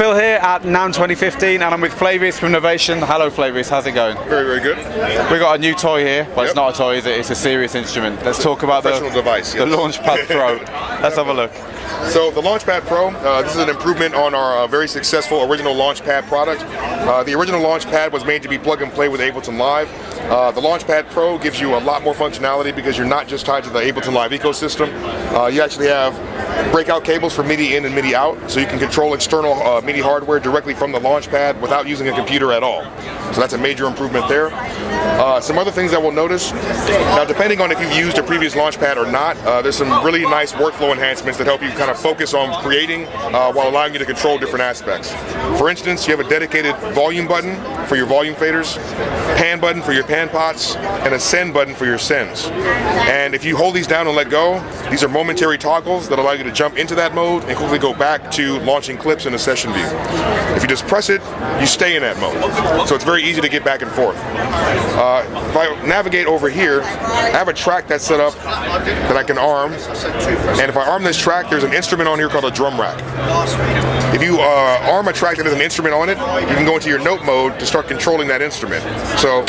Phil here at NAMM 2015, and I'm with Flavius from Novation. Hello Flavius, how's it going? Very, very good. We got a new toy here, but it's not a toy, is it? It's a serious instrument. Let's talk about the Launchpad Pro. Let's have a look. So the Launchpad Pro, this is an improvement on our very successful original Launchpad product. The original Launchpad was made to be plug and play with Ableton Live. The Launchpad Pro gives you a lot more functionality because you're not just tied to the Ableton Live ecosystem. You actually have breakout cables for MIDI in and MIDI out, so you can control external MIDI hardware directly from the Launchpad without using a computer at all. So that's a major improvement there. Some other things that we'll notice, now depending on if you've used a previous Launchpad or not, there's some really nice workflow enhancements that help you kind of focus on creating while allowing you to control different aspects. For instance, you have a dedicated volume button for your volume faders, pan button for your pan pots, and a send button for your sends. And if you hold these down and let go, these are momentary toggles that allow you to jump into that mode and quickly go back to launching clips in a session view. If you just press it, you stay in that mode. So it's very easy to get back and forth. If I navigate over here, I have a track that's set up that I can arm. And if I arm this track, there's an instrument on here called a drum rack. If you arm a track that has an instrument on it, you can go into your note mode to start controlling that instrument. So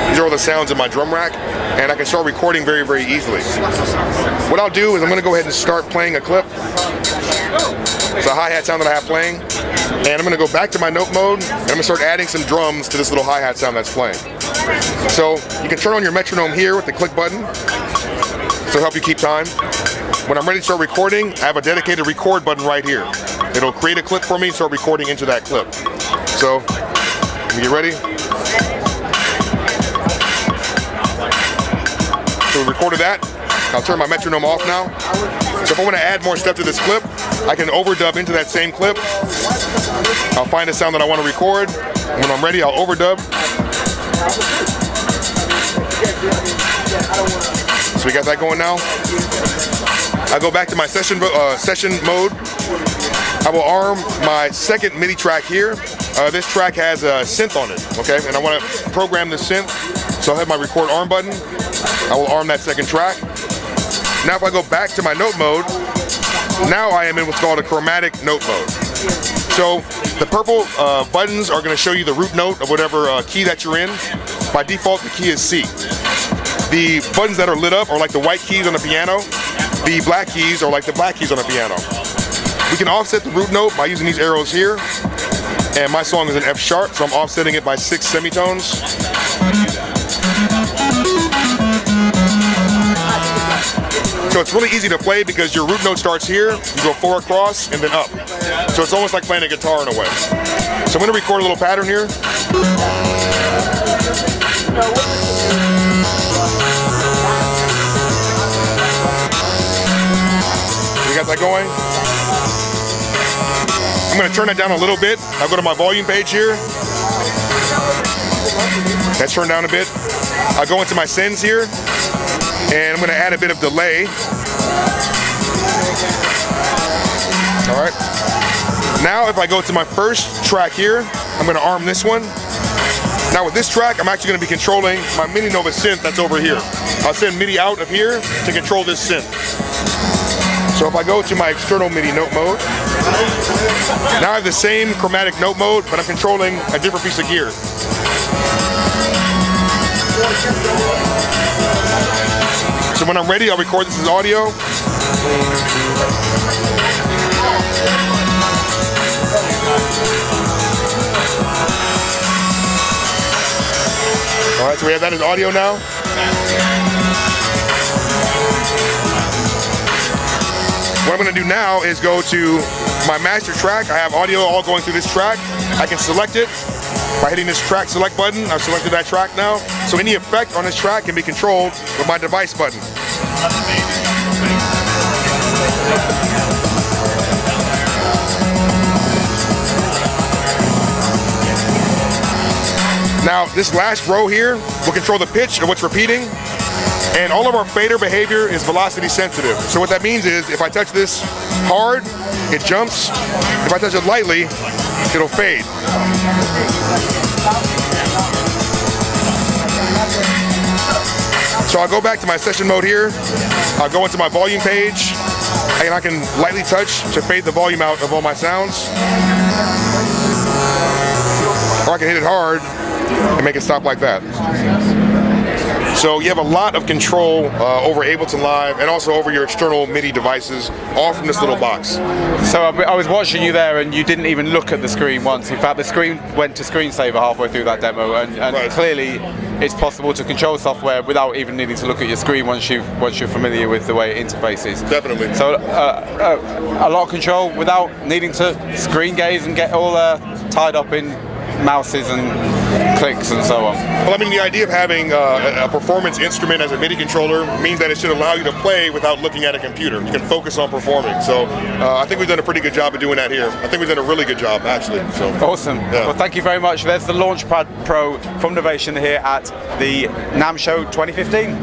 these are all the sounds in my drum rack, and I can start recording very, very easily. What I'll do is I'm going to go ahead and start playing a clip. It's a hi-hat sound that I have playing, and I'm going to go back to my note mode, and I'm going to start adding some drums to this little hi-hat sound that's playing. So you can turn on your metronome here with the click button, so help you keep time. When I'm ready to start recording, I have a dedicated record button right here. It'll create a clip for me and start recording into that clip. So, let me get ready. So we recorded that. I'll turn my metronome off now. So if I want to add more stuff to this clip, I can overdub into that same clip. I'll find a sound that I want to record. And when I'm ready, I'll overdub. So we got that going now. I go back to my session mode. I will arm my second MIDI track here. This track has a synth on it, okay? And I want to program this synth. So I'll have my record arm button. I will arm that second track. Now if I go back to my note mode, now I am in what's called a chromatic note mode. So the purple buttons are going to show you the root note of whatever key that you're in. By default, the key is C. The buttons that are lit up are like the white keys on the piano. The black keys are like the black keys on the piano. We can offset the root note by using these arrows here. And my song is in F sharp, so I'm offsetting it by 6 semitones. So it's really easy to play because your root note starts here, you go 4 across, and then up. So it's almost like playing a guitar in a way. So I'm going to record a little pattern here. We got that going. I'm going to turn it down a little bit. I'll go to my volume page here. That's turned down a bit. I'll go into my sends here, and I'm going to add a bit of delay. All right. Now if I go to my first track here, I'm going to arm this one. Now with this track, I'm actually going to be controlling my Mini Nova synth that's over here. I'll send MIDI out of here to control this synth. So if I go to my external MIDI note mode, now I have the same chromatic note mode, but I'm controlling a different piece of gear. So when I'm ready, I'll record this as audio. All right, so we have that as audio now. What I'm going to do now is go to my master track. I have audio all going through this track. I can select it by hitting this track select button. I've selected that track now. So any effect on this track can be controlled with my device button. Now this last row here will control the pitch of what's repeating. And all of our fader behavior is velocity sensitive. So what that means is if I touch this hard, it jumps. If I touch it lightly, it'll fade. So I'll go back to my session mode here. I'll go into my volume page. and I can lightly touch to fade the volume out of all my sounds. Or I can hit it hard and make it stop like that. So you have a lot of control over Ableton Live and also over your external MIDI devices, all from this little box. So I was watching you there and you didn't even look at the screen once. In fact, the screen went to screensaver halfway through that demo, and right. Clearly it's possible to control software without even needing to look at your screen once you're familiar with the way it interfaces. Definitely. So a lot of control without needing to screen gaze and get all tied up in mouses and clicks and so on. Well, I mean, the idea of having a performance instrument as a MIDI controller means that it should allow you to play without looking at a computer. You can focus on performing. So I think we've done a pretty good job of doing that here. I think we've done a really good job, actually. So awesome. Yeah. Well, thank you very much. There's the Launchpad Pro from Novation here at the NAMM Show 2015.